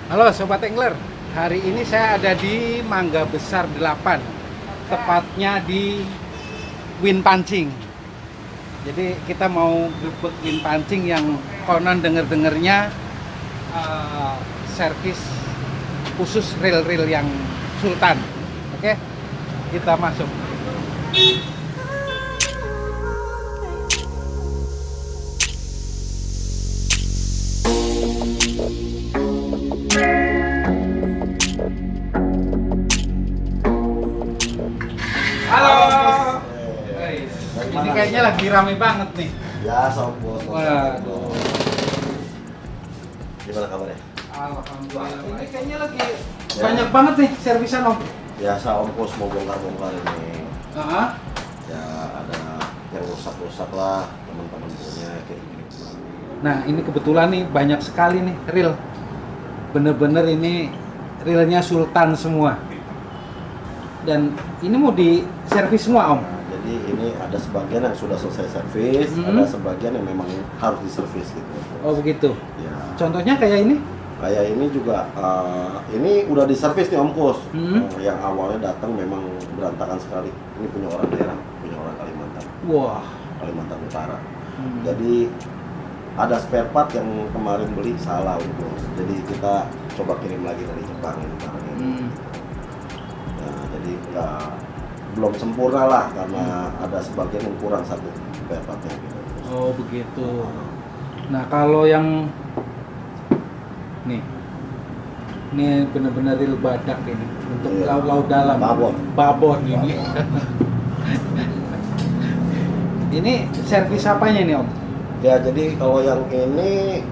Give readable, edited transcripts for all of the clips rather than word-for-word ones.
Halo Sobat Angler, hari ini saya ada di Mangga Besar 8, tepatnya di Win Pancing. Jadi kita mau grebek win pancing yang konon denger-dengernya servis khusus reel-reel yang Sultan. Oke, kita masuk. Halo. Ini kayaknya lagi rame banget nih. Ya, Om Bos. Waduh. Gimana kabarnya? Alhamdulillah. Ini kayaknya lagi banyak banget nih servisan Om. Biasa Om Bos mau bongkar-bongkar ini. Ya ada yang rusak-rusak lah, teman-teman punya kayak gini. Nah, ini kebetulan nih banyak sekali nih reel. Bener-bener ini reelnya Sultan semua. Dan ini mau di servis semua Om. Nah, jadi ini ada sebagian yang sudah selesai servis, ada sebagian yang memang harus diservis gitu. Oh begitu. Ya. Contohnya kayak ini? Kayak ini juga, ini udah diservis nih Om Kus. Yang awalnya datang memang berantakan sekali. Ini punya orang daerah, punya orang Kalimantan. Wah. Kalimantan Utara. Jadi ada spare part yang kemarin beli salah Om Kus. Jadi kita coba kirim lagi dari Jepang ini barangnya. Nah, jadi belum sempurna lah karena ada sebagian yang kurang satu spare partnya gitu. Oh begitu. Nah kalau yang nih, ini benar-benar reel badak ini untuk laut dalam. Babon ini. Ini servis apanya nih Om? Ya jadi kalau yang ini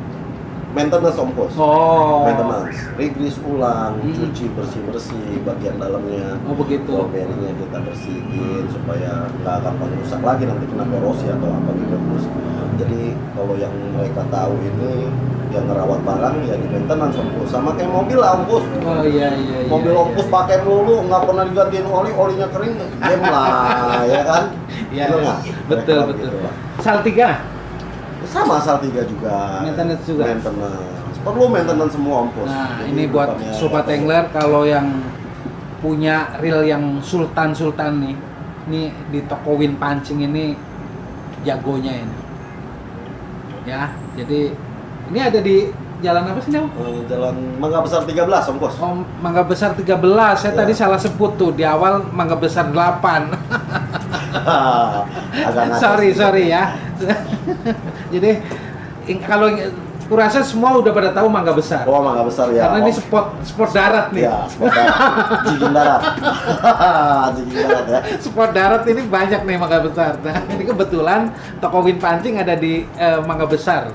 maintenance Om Kus. Oh. Maintenance, rigris ulang, cuci bersih-bersih bagian dalamnya. Oh begitu. Ball bearingnya kita bersihin supaya nggak gampang rusak lagi nanti kena korosi atau apa gitu terus. Jadi kalau yang mereka tahu ini yang ngerawat barang ya di maintenance Om Kus. Sama kayak mobil lah Om Kus. Oh iya. Mobil Om Kus pakai melulu nggak pernah digantiin olinya kering, game lah ya kan? Iya. Betul nggak? Betul. Gitu lah. Saltiga. Sama Saltiga juga. Maintenance juga. Maintenance. Perlu maintenance semua Om Kus. Nah, Jadi ini buat bukannya Sobat Angler kalau yang punya reel yang Sultan nih. Ini di toko Win Pancing ini jagonya ini. Ya, jadi ini ada di jalan apa sih Om? Jalan Mangga Besar 13 Om Kus. Oh, Mangga Besar 13. Saya tadi salah sebut tuh di awal Mangga Besar 8. sorry ya. Jadi kalau kurasa semua udah pada tahu Mangga Besar. Oh, Mangga Besar ya. Karena ini sport darat nih. Ya, sport darat. Jiging darat. Jiging darat ya. Sport darat ini banyak nih Mangga Besar. Nah, ini kebetulan toko Win Pancing ada di Mangga Besar.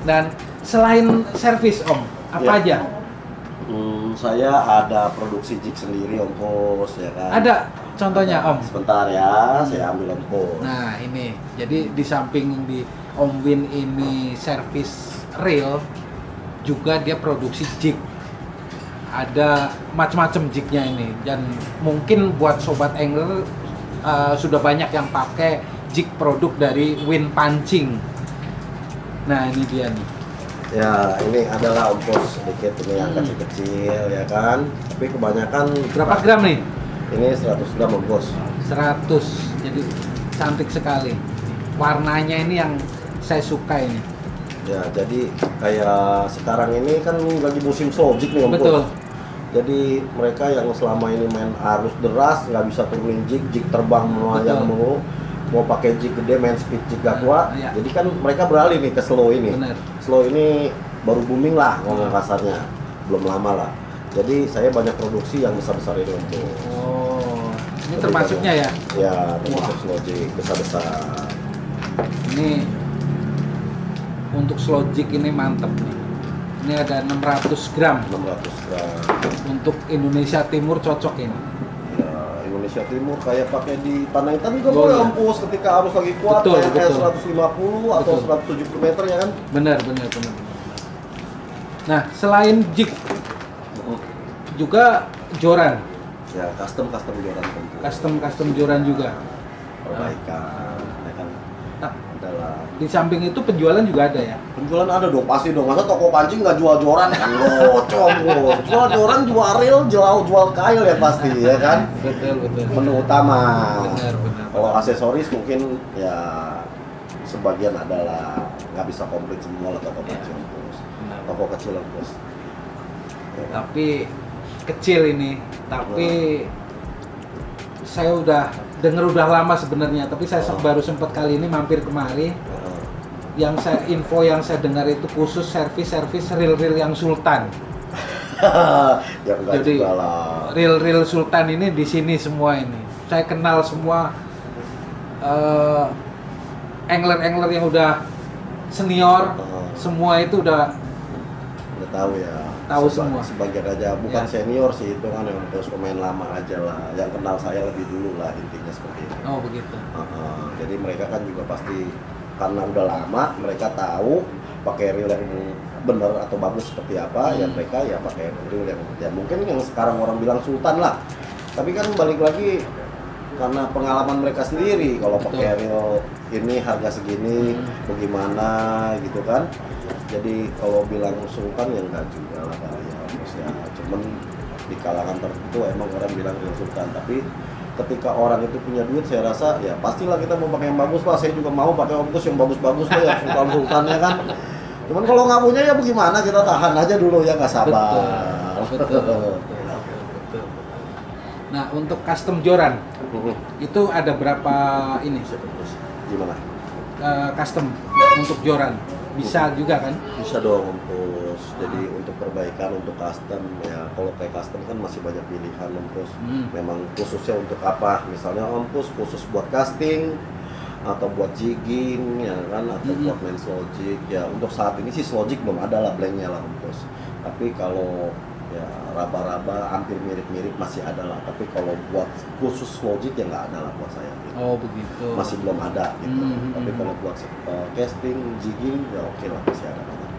Dan selain servis Om, apa aja? Saya ada produksi jig sendiri Om Kus ya kan. Ada contohnya Om. Sebentar ya, saya ambil Om Kus. Nah ini, jadi di samping di Om Win ini servis reel, juga dia produksi jig. Ada macam-macam jignya ini, dan mungkin buat Sobat Angler sudah banyak yang pakai jig produk dari Win Pancing. Nah ini dia nih. Ya, ini adalah Om Kus sedikit ini yang kecil-kecil ya kan. Tapi kebanyakan Berapa gram nih? Ini 100 gram Om Kus. 100, jadi cantik sekali. Warnanya ini yang saya suka ini. Ya, jadi kayak sekarang ini kan lagi musim slow jig nih Om Betul. Kus. Jadi mereka yang selama ini main arus deras nggak bisa turunin jig terbang melayang mulu. Mau pakai jig gede main speed jig gak kuat. Iya. Jadi kan mereka beralih nih ke slow ini. Bener. Slow ini baru booming lah ngomong kasarnya. Belum lama lah. Jadi saya banyak produksi yang besar-besar ini Om Kus. Oh, ini termasuknya ya? Ya, termasuk slow jig besar-besar. Ini untuk slow jig ini mantep nih. Ini ada 600 gram. 600 gram. Untuk Indonesia Timur cocok ini. Ya, Indonesia Timur kayak pakai di Tanah Hitam juga Boleh. boleh Ompus ketika arus lagi kuat Betul, kayak betul. 150 atau Betul. 170 meter ya kan. Benar. Nah, selain jig juga joran, Ya, custom joran tentu. custom joran juga. Perbaikan ya kan. Nah, Adalah di samping itu penjualan juga ada ya. penjualan ada dong, pasti dong. Masa toko pancing nggak jual joran kan lo, Bos. Jual joran, jual reel, jual kail ya pasti ya kan. Betul. Menu utama. Benar. Kalau aksesoris mungkin ya sebagian adalah nggak bisa komplit semua lah toko Ya. kecil Bos. Benar. Toko kecil Bos. Ya kan? Tapi kecil ini, tapi saya udah denger udah lama sebenarnya, tapi saya baru sempat kali ini mampir kemari. Heeh. Info yang saya dengar itu khusus servis reel yang Sultan. Ya enggak Jadi juga lah. reel Sultan ini di sini semua ini. Saya kenal semua angler yang udah senior, semua itu udah Tahu ya. Tahu semua. Sebagian aja, bukan Ya. senior sih, itu kan yang terus pemain lama aja lah. Yang kenal saya lebih dulu lah, intinya seperti itu. oh begitu. Jadi mereka kan juga pasti karena udah lama, mereka tahu pakai reel yang benar atau bagus seperti apa. Ya mereka ya pakai reel yang ya mungkin yang sekarang orang bilang Sultan lah. Tapi kan balik lagi karena pengalaman mereka sendiri, kalau Betul. pakai reel ini harga segini bagaimana gitu kan. Jadi kalau bilang Sultan ya enggak juga lah Pak, ya maksudnya cuman di kalangan tertentu emang orang bilang reel Sultan, tapi ketika orang itu punya duit saya rasa ya pastilah kita mau pakai yang bagus lah. Saya juga mau pakai Ompus yang bagus-bagus lah ya, Sultan-sultannya kan. Cuman kalau nggak punya ya bagaimana, kita tahan aja dulu ya, nggak sabar. Betul. Nah, untuk custom joran itu ada berapa ini? Gimana? Custom untuk joran bisa juga kan? Bisa dong Ompus. Jadi untuk perbaikan, untuk custom ya, kalau kayak custom kan masih banyak pilihan Ompus. Memang khususnya untuk apa? Misalnya Ompus khusus buat casting atau buat jigging ya kan, atau buat main slow jig ya. Untuk saat ini sih slow jig belum ada lah blanknya lah Ompus. Tapi kalau ya raba-raba hampir mirip-mirip masih ada lah. Tapi kalau buat khusus slow jig ya nggak ada lah buat saya gitu. Oh begitu. Masih belum ada gitu. Tapi kalau buat casting, jigging ya oke lah, masih ada banget.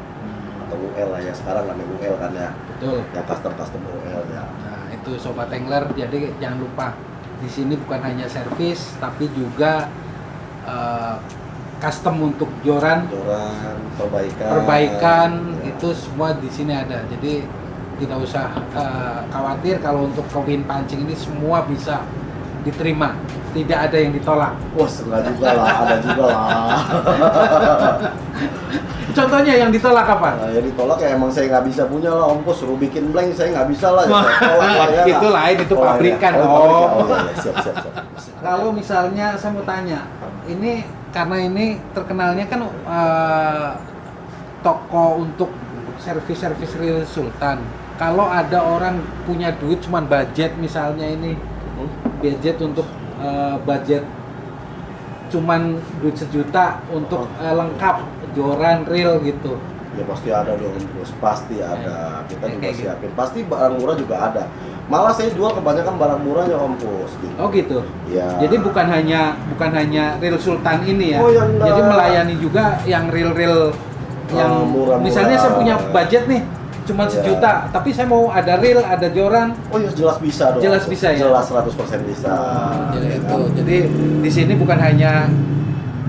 Atau UL lah ya, sekarang namanya UL kan ya. Betul. Ya custom UL ya. Nah itu sobat angler, jadi jangan lupa di sini bukan hanya servis tapi juga custom untuk joran, perbaikan ya. itu semua di sini ada. Jadi tidak usah khawatir, kalau untuk kawin pancing ini semua bisa diterima, tidak ada yang ditolak. Wah, enggak juga lah, ada juga lah. Contohnya yang ditolak apa? Nah, ya ditolak ya emang saya nggak bisa punya lah Ompus, suruh bikin blank saya nggak bisa lah. Wah, itu lain, itu pabrikan. Siap. Kalau misalnya saya mau tanya, ini karena ini terkenalnya kan toko untuk servis reel Sultan. Kalau ada orang punya duit cuman budget misalnya ini budget untuk budget cuman duit 1 juta untuk lengkap joran reel gitu. Ya pasti ada dong Ompus, pasti ada. Kita juga kayak siapin. Pasti barang murah juga ada. Malah saya jual kebanyakan barang murah ya Ompus gitu. Oh gitu. Ya. Jadi bukan hanya reel Sultan ini ya. Oh, yang enggak. Jadi melayani juga yang reel yang murah-murah. misalnya saya punya budget nih cuma 1 Ya. juta, tapi saya mau ada reel, ada joran. Oh ya jelas bisa dong. Jelas bisa ya? Jelas 100% bisa. Jadi Ya itu. kan? Jadi di sini bukan hanya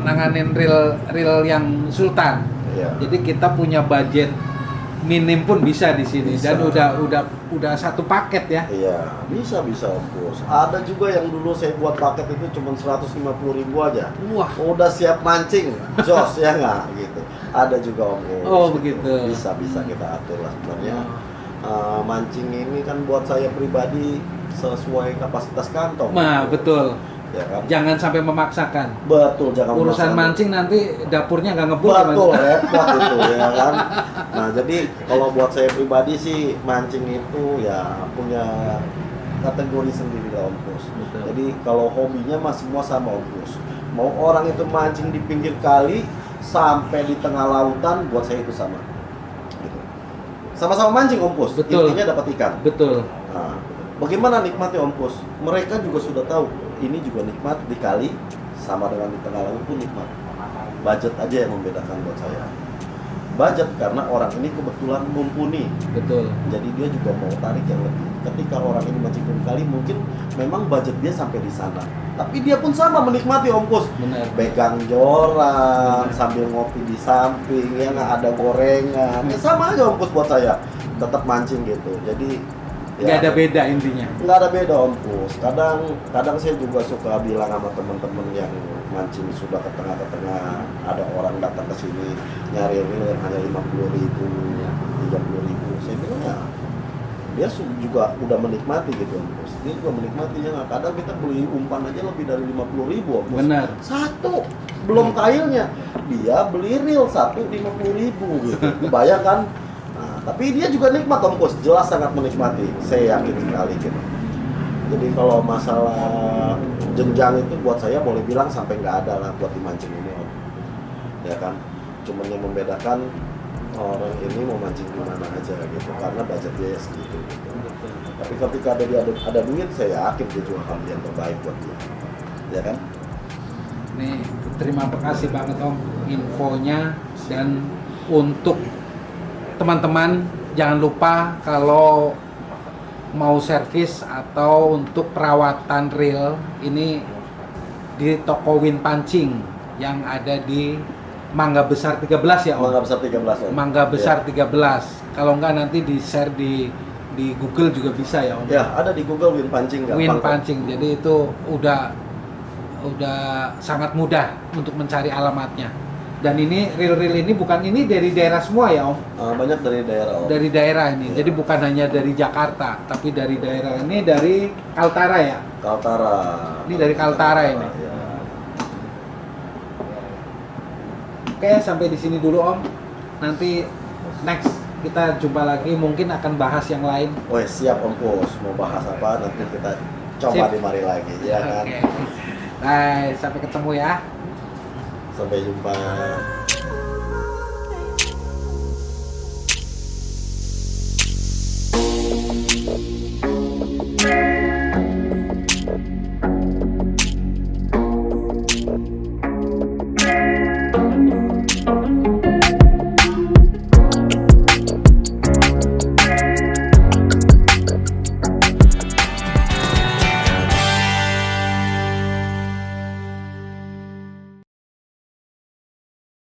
nanganin reel yang Sultan. Iya. Jadi kita punya budget minim pun bisa di sini. Bisa. Dan udah satu paket ya. Iya, bisa Ompus. Ada juga yang dulu saya buat paket itu cuma 150.000 aja. Wah. Udah siap mancing, jos ya nggak gitu. Ada juga Ompus. Oh, gitu. begitu. Bisa kita atur lah sebenarnya. Mancing ini kan buat saya pribadi sesuai kapasitas kantong. Nah, betul. Ya kan? Jangan sampai memaksakan. Betul, jangan Urusan memaksakan. mancing nanti dapurnya nggak ngebul. Betul, Mas. repot itu ya kan. Nah, jadi kalau buat saya pribadi sih mancing itu ya punya kategori sendiri lah Ompus. Betul. Jadi kalau hobinya mah semua sama Ompus. Mau orang itu mancing di pinggir kali sampai di tengah lautan, buat saya itu sama. Gitu. Sama-sama mancing Om Pus, Betul. intinya dapat ikan. Betul. Nah, bagaimana nikmatnya Om Pus? Mereka juga sudah tahu, ini juga nikmat dikali sama dengan di tengah laut pun nikmat. Budget aja yang membedakan buat saya. Budget karena orang ini kebetulan mumpuni. Betul. Jadi dia juga mau tarik yang lebih. Ketika orang ini mancing kali mungkin memang budget dia sampai di sana. Tapi dia pun sama menikmati Om Pus. Benar. Pegang joran sambil ngopi di samping, ya nggak ada gorengan. Ya sama aja Om Pus buat saya. Tetap mancing gitu. Jadi Nggak ada beda intinya. nggak ada beda Om Pus. Kadang saya juga suka bilang sama teman-teman yang mancing sudah ke tengah, ada orang datang ke sini nyari reel yang hanya 50.000, 30.000. Saya bilang ya dia juga udah menikmati gitu Om Pus. Dia juga menikmati ya. Kadang kita beli umpan aja lebih dari 50.000 Om Pus. Benar. Satu belum kailnya, dia beli reel satu 50.000 gitu. Kebayang kan? Nah, tapi dia juga nikmat Om Pus, jelas sangat menikmati. Saya yakin sekali gitu. Jadi kalau masalah jenjang itu buat saya boleh bilang sampai nggak ada lah buat dimancing ini Om. Ya kan? Cuman yang membedakan orang ini mau mancing di mana aja gitu, karena budget dia segitu gitu. Tapi ketika ada duit, saya yakin dia jual hal yang terbaik buat dia. Ya kan? Nih, terima kasih banget Om infonya, dan untuk teman-teman jangan lupa kalau mau servis atau untuk perawatan reel ini di toko Win Pancing yang ada di Mangga Besar 13 ya Om? Mangga Besar 13 Om. Mangga Besar Ya. 13. Kalau enggak nanti di-share di Google juga bisa ya Om? Ya, ada di Google Win Pancing. Win gampang kok. Pancing. Jadi itu udah sangat mudah untuk mencari alamatnya. Dan ini reel-reel ini bukan ini dari daerah semua ya Om? Banyak dari daerah Om. Dari daerah ini. Ya. Jadi bukan hanya dari Jakarta, tapi dari daerah ini, dari Kaltara ya. Kaltara. Ini dari Kaltara ini. Ya. Oke, sampai di sini dulu Om. Nanti next kita jumpa lagi, mungkin akan bahas yang lain. Woi, siap Om Pus. Mau bahas apa nanti kita coba Sip. di mari lagi ya kan. Oke. Bye, sampai ketemu ya. Sampai jumpa.